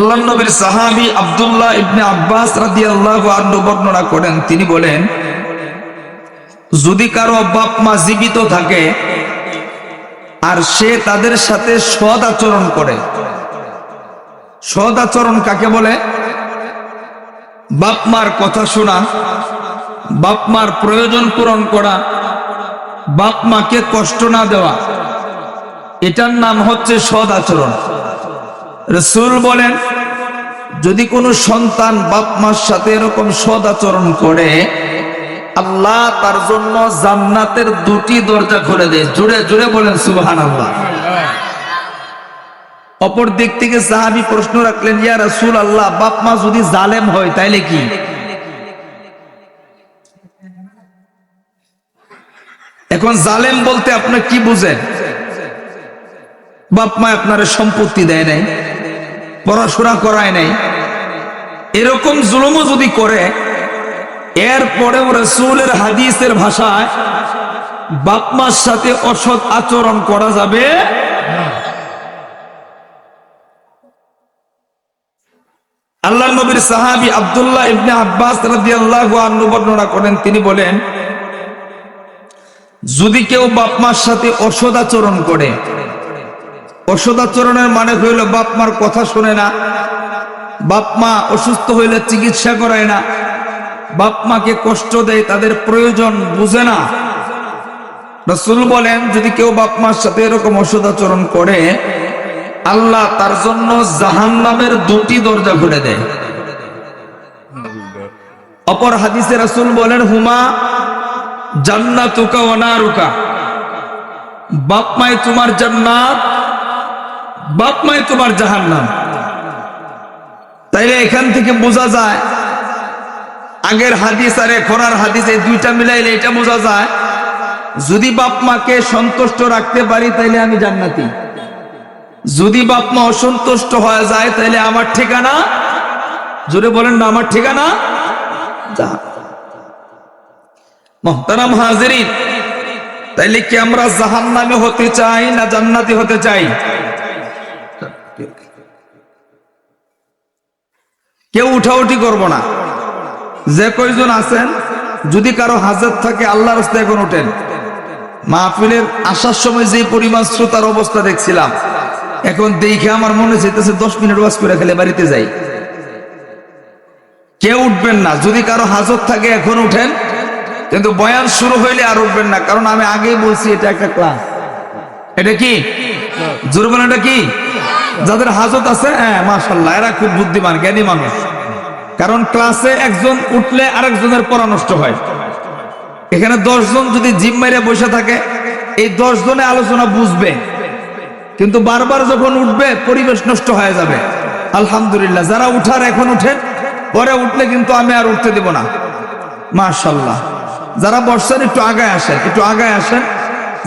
আল্লাহর নবীর সাহাবী আব্দুল্লাহ ইবনে আব্বাস রাদিয়াল্লাহু আনহু বর্ণনা করেন, তিনি বলেন, যদি কারো বাপ মা জীবিত থাকে আর সে তাদের সাথে সৎ আচরণ করে। সৎ আচরণ কাকে বলে? বাপ মার কথা শোনা, বাপ মার প্রয়োজন পূরণ করা, বাপ মাকে কষ্ট না দেওয়া, এটার নাম হচ্ছে সৎ আচরণ। রাসূল বলেন, যদি কোনো সন্তান বাপ মার সাথে এরকম সৎ আচরণ করে, আল্লাহ তার জন্য জান্নাতের দুটি দরজা খুলে দেয়। জুড়ে জুড়ে বলেন সুবহানাল্লাহ। অপর দিক থেকে সাহাবী প্রশ্ন রাখলেন, ইয়া রাসূলুল্লাহ, বাপ মা যদি জালেম হয় তাইলে কি? এখন জালেম বলতে আপনি কি বুঝেন? বাপ মা আপনার সম্পত্তি দেয় নাই, পড়াশোনা করায় নাই, এরকম জুলুমও যদি করে, এরপরেও রাসূলের হাদিসের ভাষায় বাপ মার সাথে অসৎ আচরণ করা যাবে না। আল্লাহর নবীর সাহাবী আব্দুল্লাহ ইবনে আব্বাস রাদিয়াল্লাহু আনহু বর্ণনা করেন, তিনি বলেন, যদি কেউ বাপ মার সাথে অসৎ আচরণ করে, অসৎ আচরণের মানে হইল বাপ মার কথা শোনে না, বাপ মা অসুস্থ হইলে চিকিৎসা করায় না, বাপ মাকে কষ্ট দেয়, তাদের প্রয়োজন বুঝে না। রাসূল বলেন, যদি কেউ বাপ মার সাথে এরকম অসৎ আচরণ করে, আল্লাহ তার জন্য জাহান্নামের দুটি দরজা খুলে দেয়। অপর হাদিসে রাসূল বলেন, হুমা জান্নাতুকা ওয়া নারুকা, বাপ মাই তোমার জান্নাত, বাপ মাই তোমার জাহান্নাম। তাইলে এখান থেকে বোঝা যায়, আগের হাদিস আর এখনের হাদিস এই দুইটা মিলাইলে এটা বোঝা যায়, যদি বাপ মাকে সন্তুষ্ট রাখতে পারি তাইলে আমি জান্নাতি, যদি বাপ মা অসন্তুষ্ট হয়ে যায় তাইলে আমার ঠিকানা, জোরে বলেন না, আমার ঠিকানা জাহান্নাম। মুহতারাম হাজিরিন, তাইলে কি আমরা জাহান্নামে হতে চাই না জান্নাতি হতে চাই? কেউ উঠাউঠি করব না। যে কয়জন আছেন, যদি কারো হাজত থাকে আল্লাহর রাস্তায় এখন ওঠেন। মাহফিলের আসার সময় যে পরিমাণ শ্রোতার অবস্থা দেখছিলাম, এখন দেখে আমার মনে চাইতেছে 10 মিনিট ওয়াজ করে খেলে বাড়িতে যাই। কেউ উঠবেন না। যদি কারো হাজত থাকে এখন উঠেন, কিন্তু বয়ান শুরু হইলে আর উঠবেন না, কারণ আমি আগেই বলছি এটা একটা ক্লাস। এটা কি জোরে বলেন, এটা কি? যাদের হাজত আছে, হ্যাঁ মাশাআল্লাহ, এরা খুব বুদ্ধিমান জ্ঞানী মানুষ। কারণ ক্লাসে একজন উঠলে আরেকজনের পড়া নষ্ট হয়। এখানে 10 জন যদি জিম মাইরে বসে থাকে, এই 10 জনে আলোচনা বুঝবে, কিন্তু বারবার যখন উঠবে পরিবেশ নষ্ট হয়ে যাবে। আলহামদুলিল্লাহ, যারা উঠার এখন উঠেন, পরে উঠলে কিন্তু আমি আর উঠতে দেব না। মাশাআল্লাহ, যারা বসছেন একটু আগায় আসেন, একটু আগায় আসেন।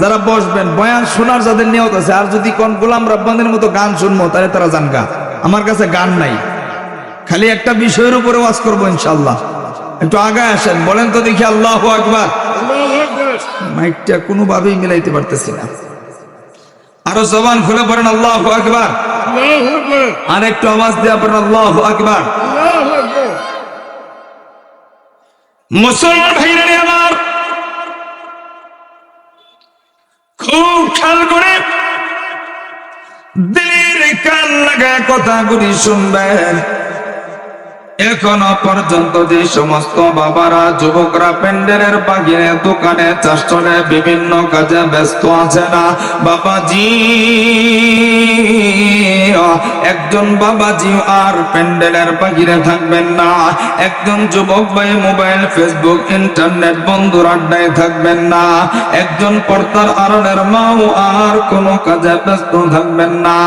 যারা বসবেন, বয়ান শোনার যাদের নিয়ত আছে, আর যদি কোন গোলাম রাব্বানির মতো গান শুনবো তাহলে তারা জানগা। আমার কাছে গান নাই, খালি একটা বিষয়ের উপরে ওয়াজ করবো ইনশাআল্লাহ। একটু আগায় আসেন, বলেন তো দেখি আল্লাহু আকবার। মাইকটা কোনোভাবেই মিলাইতে পারতেছি না, আরো জবান খুলে পড়েন আল্লাহু আকবার। আর একটু আওয়াজ দেয়া পড়েন আল্লাহু আকবার। মুসলমান ভাইরা আমার, খুব খেয়াল করে দিলের কান লাগায় কথাগুলি শুনবেন। এখনো পর্যন্ত যে সমস্ত বাবারা, যুবকরা প্যান্ডেলের বাগিরে, দোকানে, চাষে, বিভিন্ন কাজে ব্যস্ত আছে না, বাবাজি, একজন বাবাজি আর প্যান্ডেলের বাগিরে থাকবেন না। একজন যুবক ভাই মোবাইল, ফেসবুক, ইন্টারনেট বন্ধুর আড্ডায় থাকবেন না। একজন পর্দার আড়ালের মাও আর কোনো কাজে ব্যস্ত থাকবেন না।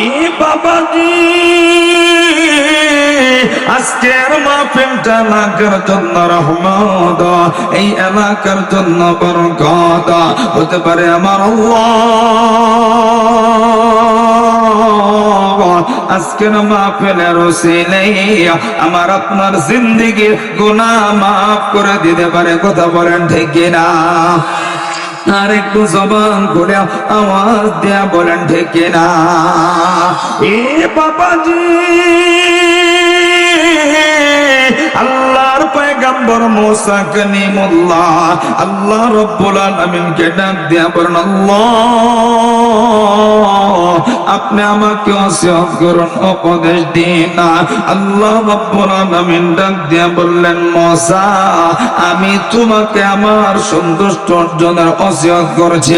এই বাবাজি, আজকের মাহফিলটা এলাকার জন্য রহমত, এই এলাকার জন্য বরকত হতে পারে। আমার আল্লাহ আজকের মাহফিলের ওসিলায় আমার আপনার জিন্দেগির গুনাহ মাফ করে দিতে পারে। কথা বলেন ঠিক কিনা? আর একটু জবান করে আওয়াজ দেয়া বলেন ঠিক না? এ বাবাজি, আল্লাহর পয়গম্বর মুসা কালিমুল্লাহ আল্লাহ রাব্বুল আলামিনকে ডাক দিয়া বলেন, আল্লাহ আপনি আমাকে ওসিয়ত করুন, উপদেশ দিন। আল্লাহ রাব্বুল আলামিন ডাক দিয়া বললেন, মুসা আমি তোমাকে আমার সন্তুষ্ট অর্জনের ওসিয়ত করেছি।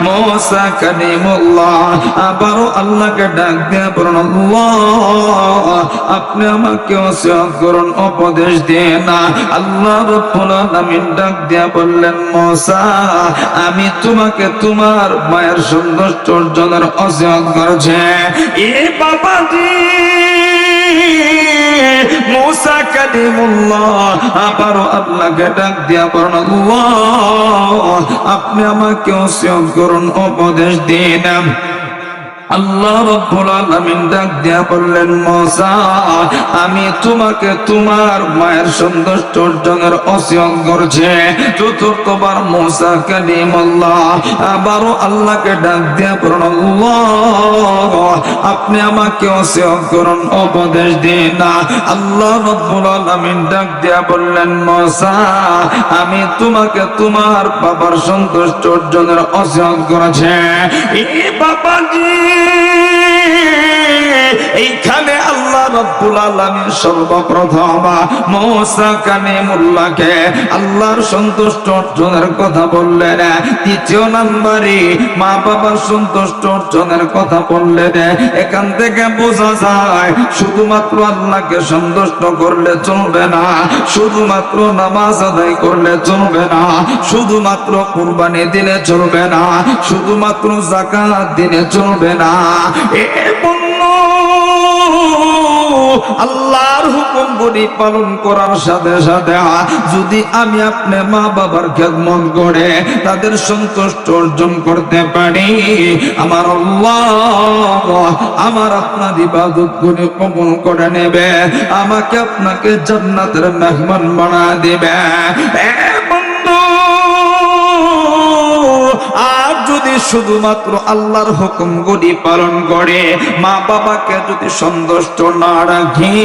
মুসা কালিমুল্লাহ আবারও আল্লাহকে ডাক দিয়া বলেন, আল্লাহ আপনি আমাকে ওসিয়ত করুন, উপদেশ দেন। আল্লাহ রাব্বুল আলামিন ডাক দিয়া বললেন, মুসা আমি তোমাকে তোমার মায়ের সন্তুষ্ট অর্জনের ওসিয়ত করেছি। এ বাবাজি, মুসা কালিমুল্লাহ আবারও আল্লাহকে ডাক দিয়া বলেন, আল্লাহ আপনি আমাকে ওসিয়ত করুন, উপদেশ দিন। আল্লাহ রাব্বুল আলামিন ডাক দিয়া বললেন, মুসা আমি তোমাকে তোমার মায়ের সন্তুষ্ট অর্জনের ওসিয়ত করেছি। চতুর্থবার মুসা কালিমুল্লাহ আবারও আল্লাহকে ডাক দিয়া বলেন, আল্লাহ আপনি আমাকে ওসিয়ত করুন, উপদেশ দিন। আল্লাহ রাব্বুল আলামিন ডাক দিয়া বললেন, মুসা আমি তোমাকে তোমার বাবার সন্তুষ্ট অর্জনের ওসিয়ত করেছি। এই বাবাজি, এইখানে আল্লাহ রাব্বুল আলামিন সর্বপ্রথম মুসা কালিমুল্লাহকে আল্লাহর সন্তুষ্ট অর্জনের কথা বললেন। দ্বিতীয় নম্বরে মা বাবার সন্তুষ্ট অর্জনের কথা বললেন। এখান থেকে বোঝা যায় শুধুমাত্র আল্লাহকে সন্তুষ্ট করলে চলবে না, শুধুমাত্র নামাজ আদায় করলে চলবে না, শুধুমাত্র কুরবানি দিলে চলবে না, শুধুমাত্র যাকাত দিলে চলবে না। আল্লাহর হুকুমগুলি পালন করার সাথে সাথে যদি আমি আপনি মা বাবার খেদমত করে তাদের সন্তুষ্ট অর্জন করতে পারি, আমার আল্লাহ আমার আপনার ইবাদত গুলি কবুল করে নেবে, আমাকে আপনাকে জান্নাতের মেহমান বানিয়ে দেবে। আর যদি শুধুমাত্র আল্লাহর হুকুমগুলি পালন করে মা বাবাকে যদি সন্তুষ্ট না রাখি,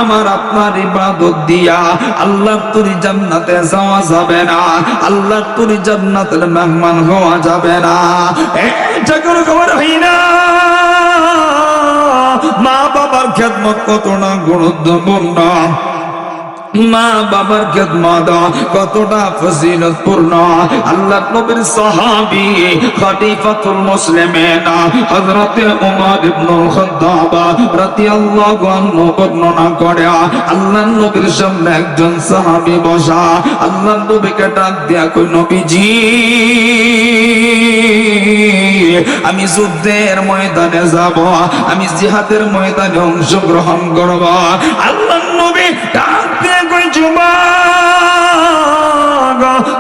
আমার আপনার ইবাদত দিয়া আল্লাহর তৈরি জান্নাতে যাওয়া যাবে না, আল্লাহর তৈরি জান্নাতের মেহমান হওয়া যাবে না। এটা কোনো খবর হয় না। মা বাবার খেদমত কতটা গুরুত্বপূর্ণ, মা বাবার খেদমত কতটা ফজিলতপূর্ণ। আল্লাহর নবীর সাহাবী খলিফাতুল মুসলিমিন হযরত ওমর ইবনুল খাত্তাব রাদিয়াল্লাহু আনহু বর্ণনা করে, আল্লাহর নবীর সামনে একজন সাহাবী বসা, আল্লাহর নবীকে ডাক দিয়া কই, নবীজি আমি যুদ্ধের ময়দানে যাব, আমি জিহাদের ময়দানে অংশগ্রহণ করব। আল্লাহর নবী ডাক দিয়ে কই, যুবক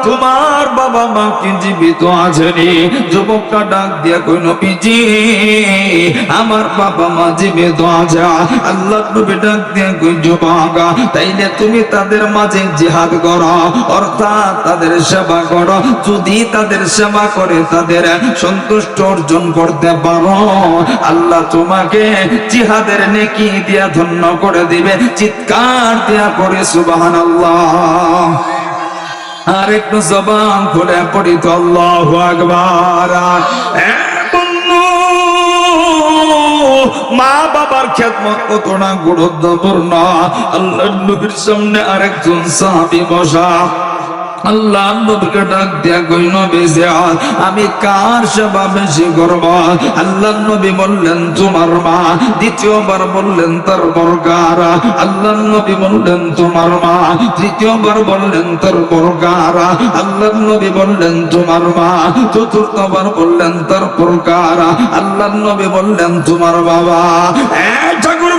তোমার বাবা মা কি জীবিত আছেনি? যুবকটা ডাক দিয়ে কই, নবীজি আমার বাবা মা জীবিত আছে। আল্লাহর নবী ডাক দিয়ে কই, যুবক তাইলে তুমি তাদের মাঝে জিহাদ করো, অর্থাৎ তাদের সেবা করো। যদি তাদের সেবা করে তাদের সন্তুষ্ট অর্জন করতে পারো, আল্লাহ তোমাকে জিহাদের নেকি দিয়া ধন্য করে দিবে। চিৎকার দিয়া করে সুবহানাল্লাহ। আর একটু জবান খুলে পড়ি তো আল্লাহু আকবার। মা বাবার খেদমত কতটা গুরুত্বপূর্ণ। আল্লাহর নবীর সামনে আরেকজন সাহাবী বসা, আল্লাহ নবীকে ডাক দিয়া কই, নবীজি আমি কার সেবা বেশি করব? আল্লাহ নবী বললেন তোমার মা। দ্বিতীয়বার বললেন তার বরকার। আল্লাহ নবী বললেন তোমার মা। তৃতীয়বার বললেন তার বরকার। আল্লাহ নবী বললেন তোমার মা। চতুর্থবার বললেন তার বরকার। আল্লাহ নবী বললেন তোমার বাবা। ঠাকুর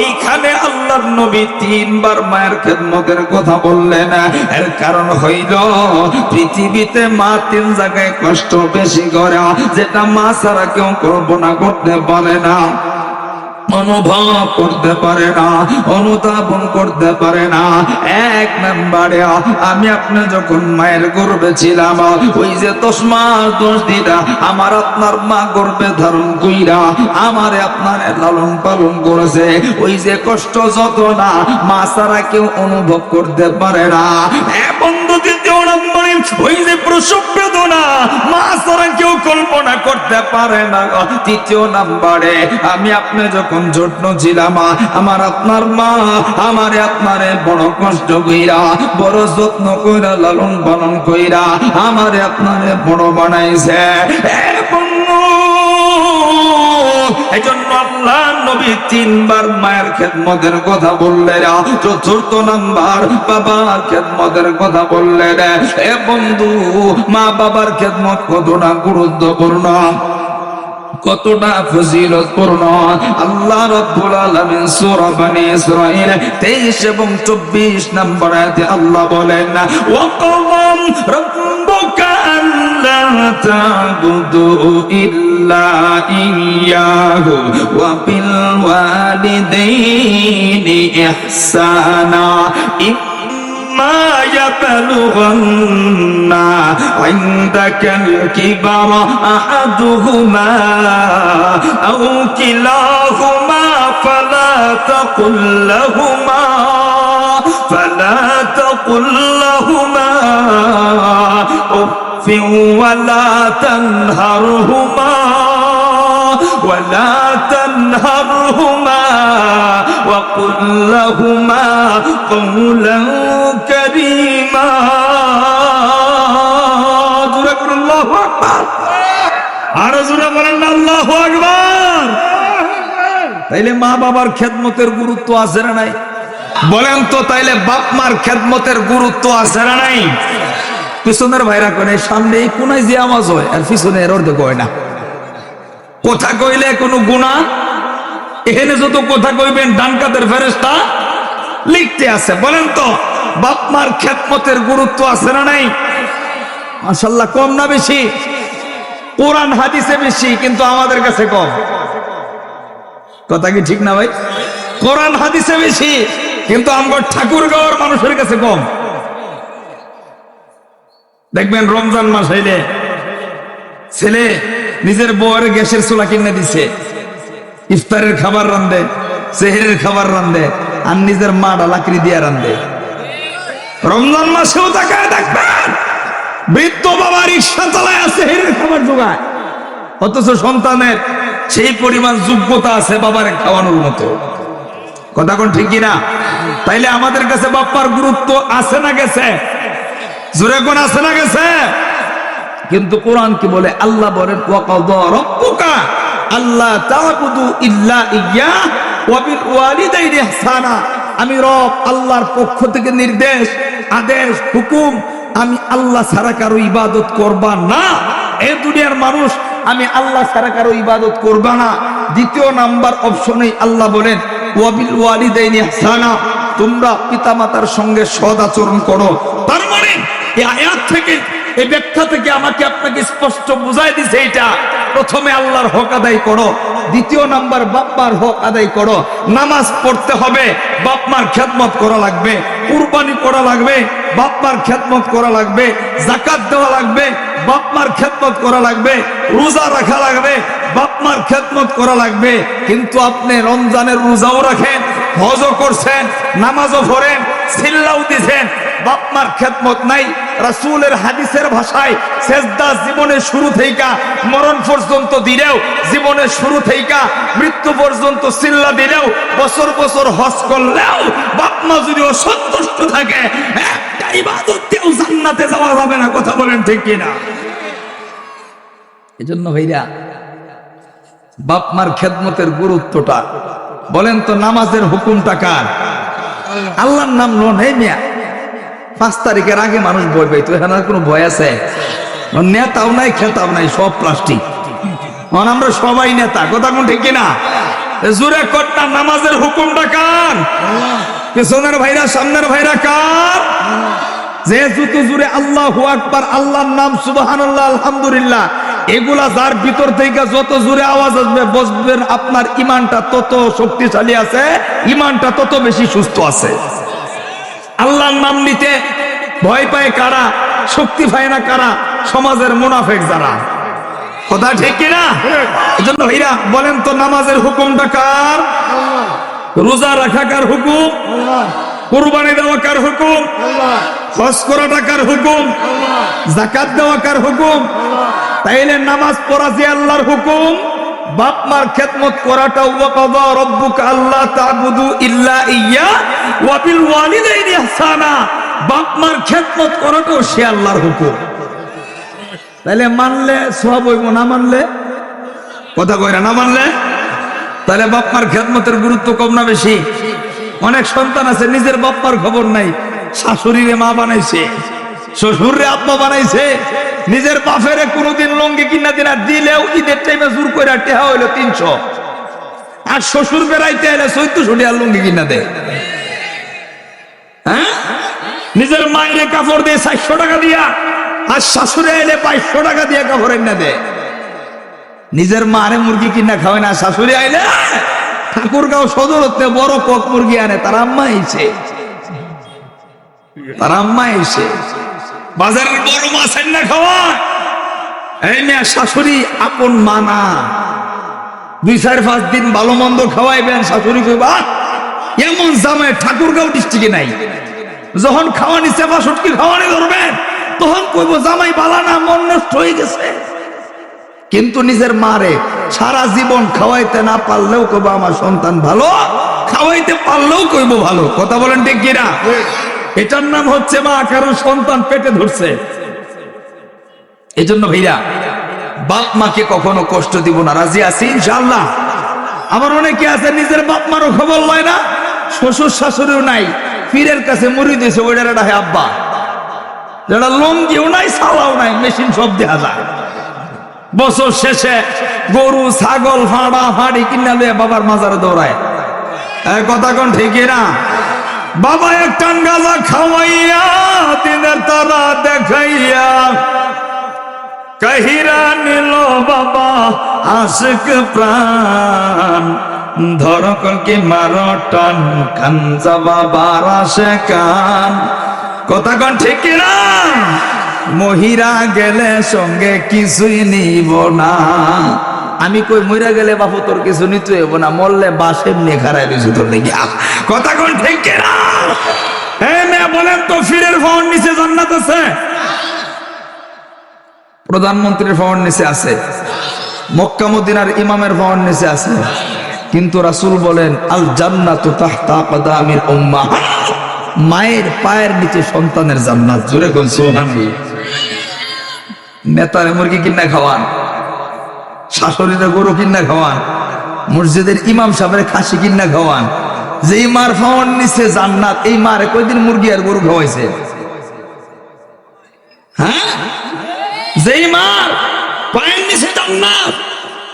এইখানে আল্লাহর নবী তিনবার মায়ের খেদমতের কথা বললেন। এর কারণ হইল পৃথিবীতে মা তিন জায়গায় কষ্ট বেশি করে, যেটা মা ছাড়া কেউ কল্পনা করতে পারে না। অনুভব করতে পারে না, অনুধাবন করতে পারে না। এক নম্বরে আমি আপনি যখন মায়ের গর্ভে ছিলাম, ওই যে 10 মাস 10 দিন আমার আপনার মা গর্ভে ধারণ কইরা আমারে আপনার লালন পালন করেছে, ওই যে কষ্ট যন্ত্রণা মা ছাড়া কেউ অনুভব করতে পারে না। বন্ধু, দ্বিতীয় নম্বরে ওই যে প্রসব বেদনা মা ছাড়া কেউ কল্পনা করতে পারে না। তৃতীয় নম্বরে আমি আপনি যখন জন্ম ছিলাম, আমার আপনার মা আমারে আপনারে বড় কষ্ট কইরা বড় যত্ন কইরা লালন পালন কইরা আমারে আপনারে বড় বানাইছে। এজন্য আল্লাহ নবী 3 বার মায়ের খেদমতের কথা বললেন, 4th নাম্বার বাবার খেদমতের কথা বললেন। এ বন্ধু, মা বাবার খেদমত কতটা গুরুত্বপূর্ণ, কতটা ফজিলতপূর্ণ। আল্লাহ রাব্বুল আলামিন সূরা বনী ইসরাঈল 23 এবং 24 নম্বর আয়াতে আল্লাহ বলেন, ওয়া কাম রাব্বুকা আল্লা তা'বুদু ইল্লা ইয়্যাহু ওয়া বিল ওয়ালিদাইনি ইহসানা ما يبلغن عندك الكبر أحدهما أو كلاهما فلا تقل لهما أف ولا تنهرهما وقل لهما قولا كريما। الله أكبر। আর জোরে বলেন আল্লাহু আকবার। তাইলে মা বাবার খেদমতের গুরুত্ব আছে না নাই? বলেন তো, তাইলে বাপ মার খেদমতের গুরুত্ব আছে না নাই? পিছনের ভাইরা কোনে সামনে এই কোনায় যে আওয়াজ হয় আর পিছনে এর অর্ধেক হয় না। কথা কইলে কোনো গুনাহ, এখানে যত কথা কইবেন ডান কাতের ফেরেশতা লিখতে আছে। বলেন তো, বাপ মার খেদমতের গুরুত্ব আছে না নাই? মাশাআল্লাহ, কম না বেশি? কোরআন হাদিসে বেশি, কিন্তু আমাদের কাছে কম। কথা কি ঠিক না ভাই? কোরআন হাদিসে বেশি, কিন্তু আমার ঠাকুরগাঁওয়ের মানুষের কাছে কম। দেখবেন রমজান মাস হইলে ছেলে নিজের বউয়ের গ্যাসের চুলা কিনে দিছে, ইফতারের খাবার রান্ধে, সেহরের খাবার রান্ধে, আর নিজের মাটা লাকড়ি দিয়ে রান্ধে। রমজান মাসেও তাকায় দেখবেন বৃদ্ধ বাবা রিক্সা চালায় সেহরের খাবার জোগায়, অথচ সন্তানের সেই পরিমাণ যোগ্যতা আছে বাবারে খাওয়ানোর মতো। কথা কোন ঠিক কিনা? তাইলে আমাদের কাছে বাপ্পার গুরুত্ব আছে না গেছে? জোরে কোন আছে না গেছে? কিন্তু কোরআন কি বলে? আল্লাহ বলেন, ওয়া কাযা রাব্বুকা আল্লা তা'বুদু ইল্লা ইয়্যাহু ওয়া বিল ওয়ালিদাইনি ইহসানা। আমি রব আল্লাহর পক্ষ থেকে নির্দেশ, আদেশ, হুকুম, আমি আল্লাহ ছাড়া কারো ইবাদত করবা না। এই দুনিয়ার মানুষ আমি আল্লাহ ছাড়া কারো ইবাদত করবা না। দ্বিতীয় নাম্বার অপশনে আল্লাহ বলেন, ওয়া বিল ওয়ালিদাইনি ইহসানা, তোমরা পিতামাতার সঙ্গে সৎ আচরণ করো। তার মানে এই আয়াত থেকে, এই ব্যাখ্যা থেকে আমাকে আপনাকে স্পষ্ট বুঝাই দিছে, এটা প্রথমে আল্লাহর হক আদায় করো, দ্বিতীয় নাম্বার বাপ্পার হক আদায় করো। নামাজ পড়তে হবে, বাপমার খেদমত করা লাগবে। কুরবানি করা লাগবে, বাপমার খেদমত করা লাগবে। যাকাত দেওয়া লাগবে, বাপমার খেদমত করা লাগবে। রোজা রাখা লাগবে, বাপমার খেদমত করা লাগবে। কিন্তু আপনি রমজানের রোজাও রাখেন, হজও করছেন, নামাজও পড়েন, সিল্লাও দিছেন, বাপমার খেদমত নাই। রাসূলের হাদিসের ভাষায় সেজদা জীবনের শুরু থেকে মরণ পর্যন্ত দিলেও, জীবনের শুরু থেকে মৃত্যু পর্যন্ত সিল্লা দিলেও, বছর বছর হজ করলেও বাপমা যদি অসন্তুষ্ট থাকে, একটা ইবাদতেও জান্নাতে যাওয়া যাবে না। কথা বলেন ঠিক কিনা? এজন্য ভাইরা বাপমার খেদমতের গুরুত্বটা বলেন তো। নামাজের হুকুমটা কার? আল্লাহর নাম লো নেই মিয়া। 5 তারিখের আগে মানুষ ভয় পাইতো, এখানে কোনো ভয় আছে? নেতাও নাই, খেতাও নাই, সব প্লাস্টিক। আমরা সবাই নেতা। কথা কোন ঠিক কিনা? জোরে কটনা, নামাজের হুকুমটা কার? পেছনের ভাইরা, সামনের ভাইরা কার? যে জুতো জুড়ে আল্লাহু আকবার, আল্লাহর নাম, সুবহানাল্লাহ, আলহামদুলিল্লাহ, এগুলা যার ভিতর থেকে যত জোরে আওয়াজ আসবে বুঝবেন আপনার ইমানটা তত শক্তিশালী আছে, ইমানটা তত বেশি সুস্থ আছে। আল্লাহর নাম নিতে ভয় পায় কারা, শক্তি পায় না কারা? সমাজের মুনাফিক যারা। কথা ঠিক কিনা? এজন্য ভাইরা বলেন তো, নামাজের হুকুমটা কার? রোজা রাখা কার হুকুম? কুরবানি দেওয়া কার হুকুম? হজ করাটা কার হুকুম? যাকাত দেওয়া কার হুকুম? তাইলে নামাজ পড়া যে আল্লাহর হুকুম, বাপ মার খেদমত করাটা ওয়া কাযা রাব্বুকা আল্লা তা'বুদু ইল্লা ইয়্যা ওয়া বিল ওয়ালিদাইনি ইহসানা, বাপ মার খেদমত করাটাও সে আল্লাহর হুকুম। তাইলে মানলে সওয়াব হইব, না মানলে কথা কইরা না মানলে তাহলে বাপ মার খেদমতের গুরুত্ব কম না বেশি? অনেক সন্তান আছে নিজের বাপ মার খবর নাই, শাশুড়িরে মা বানাইছে, শ্বশুররে আব্বা বানাইছে, নিজের বাপেরে কোনোদিন লঙ্গি কিনা দিনা দিলেও ঈদের টাইমে জোর করে টেহা হইলো 300, আর শ্বশুর বেড়াইতে এলে 1400 টাকা লঙ্গি কিনা দেয়। হ্যাঁ, নিজের মায়ের কাপড় দিয়ে 400 টাকা দিয়া, আর শাশুড়ে এলে 500 টাকা দিয়ে কাপড় এনে দেয়। নিজের মারে মুরগি কিনা খাওয়ায় না, শাশুড়ি আইলে ঠাকুরগাঁও সদর হতে বড় কক মুরগি আনে, তার আম্মা এসে, তার আম্মা এসে বাজারের বড় মাছ এনে খাওয়ায়। এই মেয়ে শাশুড়ি আপন মানা, 2-4-5 দিন ভালো মন্দ খাওয়াইবেন, শাশুড়ি কইবা এমন জামাই ঠাকুরগাঁও ডিস্ট্রিক্টে নাই। যখন খাওয়ানি চেপা সুটকি খাওয়ানি ধরবেন, তখন কইব জামাই বালা না, মন নষ্ট হয়ে গেছে। কিন্তু নিজের মারে সারা জীবন খাওয়াইতে না পারলেও কইব আমার সন্তান ভালো, খাওয়াইতে পারলেও কইব ভালো। কথা বলেন ঠিক কিনা? এটার নাম হচ্ছে মা, কারণ সন্তান পেটে ধরছে। এই জন্য ভাইয়া বাপ মাকে কখনো কষ্ট দিব না, রাজি আছি ইনশাআল্লাহ। আবার অনেকে আছে নিজের বাপ মারও খবর লয় না, শ্বশুর শাশুড়িও নাই, পীরের কাছে মুড়ি দিয়েছে, ওইটার একটা আব্বা, যেটা লঙ্গিও নাই, সালাও নাই, মেশিন সব দেখা যায়। বছর শেষে গরু ছাগল ফাঁড়া ফাঁড়ি কিনা লইয়া বাবার মাজারে দৌড়ায়। কথা কোন ঠিক না? বাবা এক টান গাঁজা খাওয়াইয়া দিনের তারা দেখাইয়া কাহিরা নিল বাবা আশিক প্রাণ, ধর কি মারো টান কাঞ্জা বাবার আসে কান। কথা কোন ঠিক না? মহিরা গেলে সঙ্গে কিছুই নিব না। আমি কই মহিরা গেলে বাপু তোর কিছু নিতে হইব না, মরলে বাসের নিয়ে খারাই দিয়েছে তোর দেখি। কথা কোন ঠিক না? হ্যাঁ মেয়ে বলেন তো, ফিরের ফাওয়ার নিচে জান্নাত আছে? প্রধানমন্ত্রীর ফাওয়ার নিচে আছে, মক্কা মদিনার ইমামের ফাওয়ার নিচে আছে, কিন্তু রাসূল বলেন আল জান্নাতু তাহতা আকদামিল উম্মাহ, মায়ের পায়ের নিচে সন্তানের জান্নাত। জোরে কোন সুবহানাল্লাহ। নেতারে মুরগি কিনা খাওয়ান, শাশুড়িরা গরু কিনা খাওয়ান, মসজিদের ইমাম সাহেবের খাসি কিনা খাওয়ান, যেই মার ফাওয়ার নিচে জান্নাত, এই মারে কয়দিন মুরগি আর গরু খাওয়াইছে? হ্যাঁ, যেই মার পায়ের নিচে জান্নাত,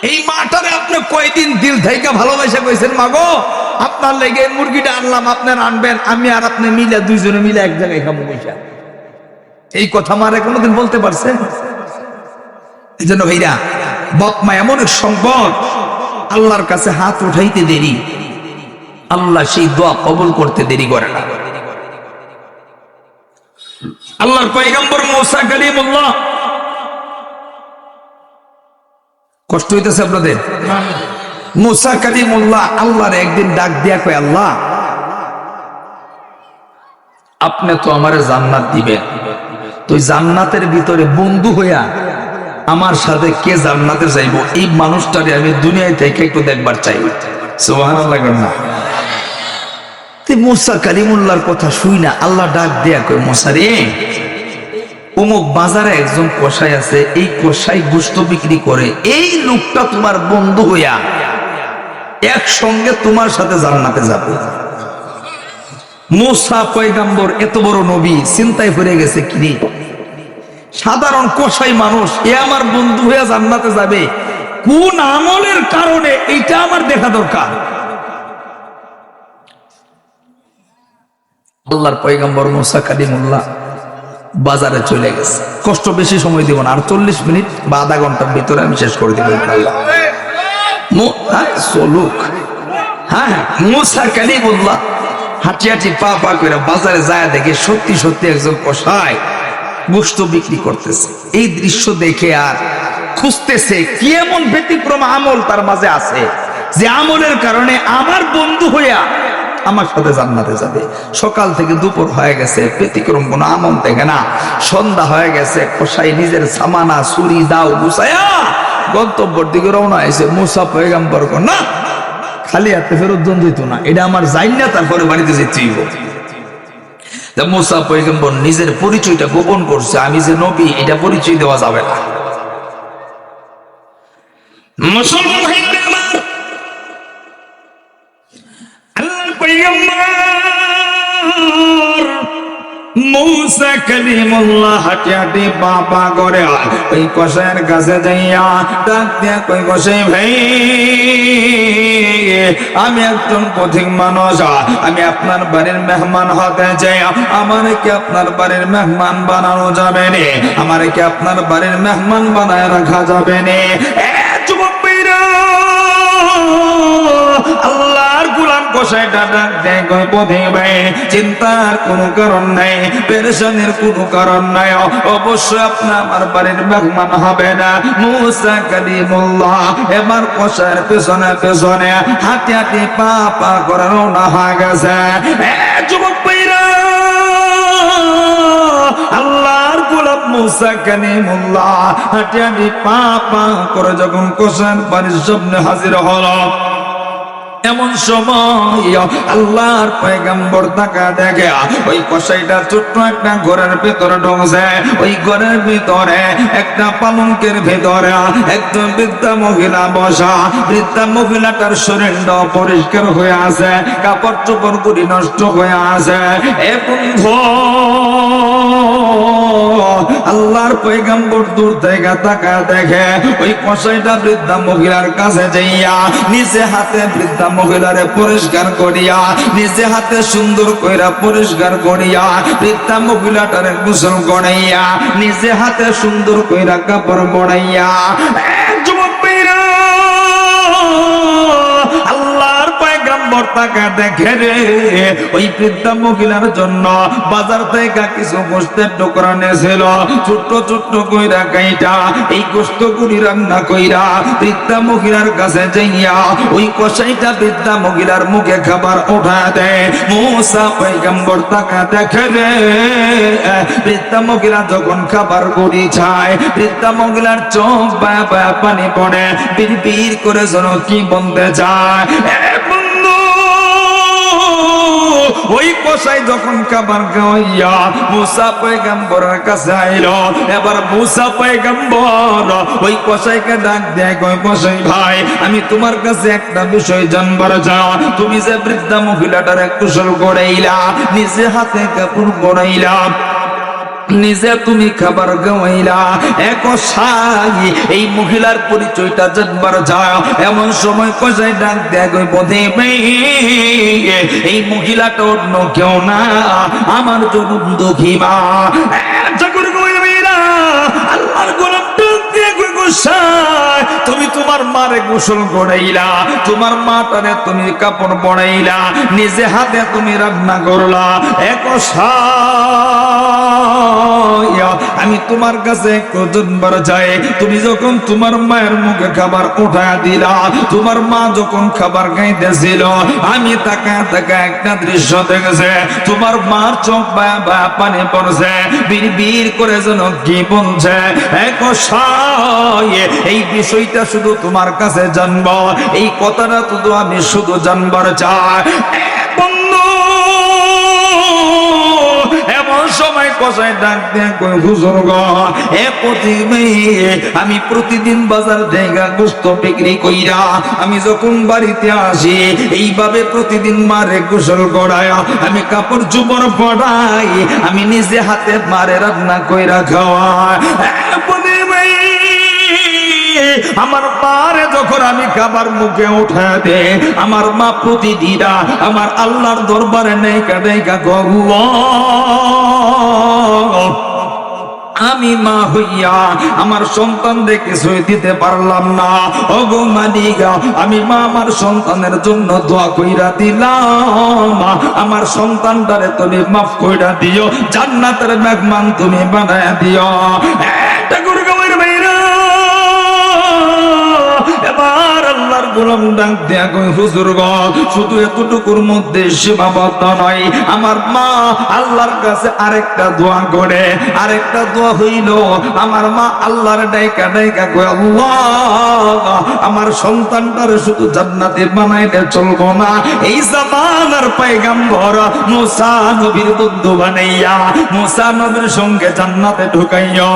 এই মাটারে আপনি কয়দিন দিল থেকে ভালোবাসা কইছেন, মাগো আপনার লেগে মুরগিটা আনলাম, আপনার আনবেন, আমি আর আপনি মিলে দুইজনে মিলে এক জায়গায় খাবো পয়সা। এই কথা মারে কোনোদিন বলতে পারছে? এই জন্য ভাইরা বাপ মা এমন এক সম্পদ, আল্লাহর কাছে হাত উঠাইতে দেরি, আল্লাহ সেই দোয়া কবুল করতে দেরি করে না। আল্লাহর পয়গম্বর মুসা কালিমুল্লাহ, কষ্ট হইতেছে আপনাদের? মুসা কালিমুল্লাহ আল্লাহর একদিন ডাক দিয়া কয়, আল্লাহ আপনি তো আমারে জান্নাত দিবেন, তো জান্নাতের ভিতরে বন্ধু হইয়া আমার সাথে কে জান্নাতে যাইব, এই মানুষটারে আমি দুনিয়া থেকে একটু দেখবার চাই। সুবহানাল্লাহ। না মুসা কালিমুল্লাহর কথা শুই না, আল্লাহ ডাক দেয়া কয়, মুসা রে, অমুক বাজারে একজন কসাই আছে, এই কসাই গোশত বিক্রি করে, এই লোকটা তোমার বন্ধু হইয়া একসঙ্গে তোমার সাথে জান্নাতে যাবে। মুসা পয়গম্বর এত বড় নবী চিন্তায় পড়ে গেছে, কি সাধারণ কসাই মানুষ, এ আমার বন্ধু হইয়া জান্নাতে যাবে, কোন আমলের কারণে, এইটা আমার দেখা দরকার। আল্লাহর পয়গম্বর মুসা কালিমুল্লাহ বাজারে চলে গেছে। কষ্ট বেশি সময় দিব না, আর 40 মিনিট বা আধা ঘন্টার ভিতরে আমি শেষ করে দিব ইনশাআল্লাহ। চলুক। হ্যাঁ, মুসা কালিমুল্লাহ হাঁটি হাঁটি পা পা করে বাজারে যায়, দেখে সত্যি সত্যি একজন কসাই গোশত বিক্রি করতেছে। এই দৃশ্য দেখে আর খুঁজতেছে কি এমন ব্যতিক্রম আমল তার মাঝে আছে যে আমলের কারণে আমার বন্ধু হইয়া আমার সাথে জান্নাতে যাবে। সকাল থেকে দুপুর হয়ে গেছে, ব্যতিক্রম কোন আমল দেখে না। সন্ধ্যা হয়ে গেছে, কসাই নিজের সামানা ছুরি দাও গুছায়া গন্তব্যের দিকে রওনা হয়েছে। মুসা পয়গম্বর না খালি হাতে ফেরত জন যেত না, এটা আমার যাই না, তারপরে বাড়িতে যেতেই হবে। মুসা পয়গম্বর নিজের পরিচয়টা গোপন করছে, আমি যে নবী এটা পরিচয় দেওয়া যাবে না। মুসলমান ভাইরা আমার, আল্লাহর পয়গম্বর মুসা কালিমুল্লাহ হাঁটি হাঁটি পা পা করে ওই কসাইয়ের কাছে যাইয়া ডাক দিয়া কই, কসাই ভাই, আমি একজন পথিক মানুষ, আমি আপনার বাড়ির মেহমান হতে চাই। আমার কি আপনার বাড়ির মেহমান বানানো যাবে না? আমার কি আপনার বাড়ির মেহমান বানায় রাখা যাবে না? যুবক ভাইরা, আল্লাহর গোলাম কসাইটা ডাক দেয় কই, পথিক ভাই, চিন্তার কোনো কারণ নাই, পেরেশানির কোনো কারণ নাই, অবশ্যই আপনি আমার বাড়ির মেহমান হবে না। মুসা কালিমুল্লাহ এবার কসাইয়ের পেছনে পেছনে হাঁটি হাঁটি পা পা করে রওনা হয়ে গেছে। যুবক ভাইরা, আল্লাহর গোলাম মুসা কালিমুল্লাহ হাঁটি হাঁটি পা পা করে যখন কসাইয়ের বাড়ির সামনে হাজির হলো, এমন সময় আল্লাহর পয়গম্বর তাকা দেখে ওই কসাইটা ছোট্ট একটা ঘরের ভিতরে ঢুকছে। ওই ঘরের ভিতরে একটা পালঙ্কের ভিতরে একজন বৃদ্ধা মহিলা বসা। বৃদ্ধা মহিলাটার শরীরটা পরিষ্কার হয়ে আছে, কাপড় চোপড় গুলি নষ্ট হয়ে আছে। এ বন্ধু, আল্লাহর পয়গম্বর দূর থেকে তাকা দেখে ওই কসাইটা বৃদ্ধা মহিলার কাছে যাইয়া নিজে হাতে বৃদ্ধা মহিলারে পরিষ্কার করিয়া, নিজে হাতে সুন্দর কইরা পরিষ্কার করিয়া বৃদ্ধা মহিলাটারে গোসল করাইয়া, নিজে হাতে সুন্দর কইরা কাপড় পরাইয়া। যুবক ভাইরা, আল্লাহর পয়গম্বর তাকে দেখে রে ওই বৃদ্ধা মহিলার জন্য বাজার থেকে কিছু গোশতের টুকরা এনেছিল। ছোট্ট ছোট্ট কইরা কাইটা এই গোশতগুলি রান্না কইরা বৃদ্ধা মহিলার কাছে যাইয়া ওই কসাইটা বৃদ্ধা মহিলার মুখে খাবার উঠা দেয়। মুসা পয়গম্বর তাকে দেখে রে বৃদ্ধা মহিলা যখন খাবার গুলি চায়, বৃদ্ধা মহিলার চোখ বাবা পানি পড়ে, বিড় করে যেন কি বলতে চায়। ওই কসাই যখন খাবার খাওয়াইয়া মুসা পয়গম্বরের কাছে আইল, এবার মুসা পয়গম্বর ওই কসাইকে ডাক দেয় কই, কসাই ভাই, আমি তোমার কাছে একটা বিষয় জানবার চাও। তুমি যে বৃদ্ধা মহিলাটার কুশল করাইলা, নিজে হাতে কাপড় পরাইলা, নিজে তুমি খাবার খাওয়াইলা, এক কসাই এই মহিলার পরিচয়টা জানবার চাও। এমন সময় কসাই ডাক দেয় কই, পথিক ভাই, এই মহিলাটা অন্য কেউ না, আমার জনম দুঃখী মা। আল্লাহর গোলাম ডাক দেয় কই, কসাই, তুমি তোমার মারে গোসল করাইলা, তোমার মাটারে তুমি কাপড় পরাইলা, নিজে হাতে তুমি রান্না করলা। এক কসাই, আমি তোমার কাছে একটু জানবার চাই, তুমি যখন তোমার মায়ের মুখে খাবার উঠা দিলা, তোমার মা যখন খাবার খাইতেছিল, আমি তাকা তাকা একটা দৃশ্য দেখেছে, তোমার মার চোখ বাবা পানি পড়ছে, বিড় করে যেন কি বলছে। এই বিষয়টা শুধু তোমার কাছে জানবো, এই কথাটা শুধু আমি শুধু জানবার চাই। এমন সময় কসাই ডাক দেয় কই, হুজুর গো, এ আমি প্রতিদিন বাজার থেকে গোশত বিক্রি কইরা আমি যখন বাড়িতে আসি, এইভাবে প্রতিদিন মারে গোসল করায়, আমি কাপড় চোপড় পরাই, আমি নিজে হাতে মারে রান্না কইরা খাওয়াই। আমার মারে যখন আমি খাবার মুখে উঠা দে, আমার মা প্রতিদিন আমার আল্লাহর দরবারে নেই কাঁদে আমি মা হইয়া আমার সন্তানদের কিছুই দিতে পারলাম না, ওগো মালিকা আমি মা আমার সন্তানের জন্য দোয়া কইরা দিলাম, আমার সন্তানটারে তুমি মাফ কইরা দিও, জান্নাতের মেহমান তুমি বানায়া দিও। একটা করে গাওয়ার বাইরা এবার আল্লাহর গোলাম ডাক দেয়া কই হুজুর গো, শুধু এতটুকুর মধ্যে সীমাবদ্ধ নয়, আমার মা আল্লাহর কাছে আরেকটা দোয়া করে, আরেকটা দোয়া হইল আমার মা আল্লাহর ডাইকা ডাইকা কই আল্লাহ আমার সন্তানটারে শুধু জান্নাতে বানাইলে চলবো না, এই জামানার পয়গম্বর মুসা নবীর বন্ধু বানাইয়া মুসা নবীর সঙ্গে জান্নাতে ঢুকাইয়া।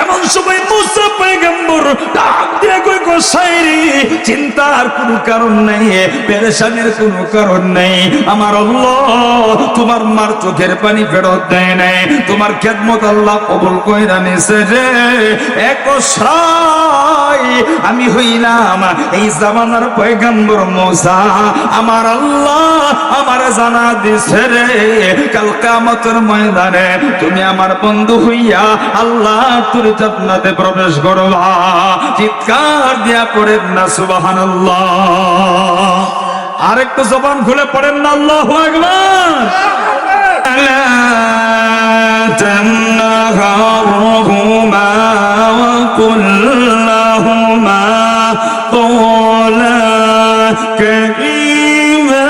এমন সময় মুসা পয়গম্বর ডাক দিয়ে কই গোসাইরি চিন্তার কোনো কারণ নেই, পেরেশানির কোনো কারণ নেই, আমার আল্লাহ তোমার মার চোখের পানি ফেরত দেয় নাই, তোমার খেদমত আল্লাহ কবুল কইরা নিছে রে। এক আমি হইলাম এই জামানার পয়গম্বর মুসা, আমার আল্লাহ আমার জানা দিছে রে কাল কিয়ামতের ময়দানে তুমি আমার বন্ধু হইয়া আল্লাহ তোর জান্নাতে প্রবেশ করবা। চিৎকার দিয়া পড়েন না সুবহানাল্লাহ, আরেকটু জবান খুলে পড়েন না আল্লাহু আকবার। আলা তানহারহুমা ওয়া কুল্লাহুমা ক্বালা কারীমা।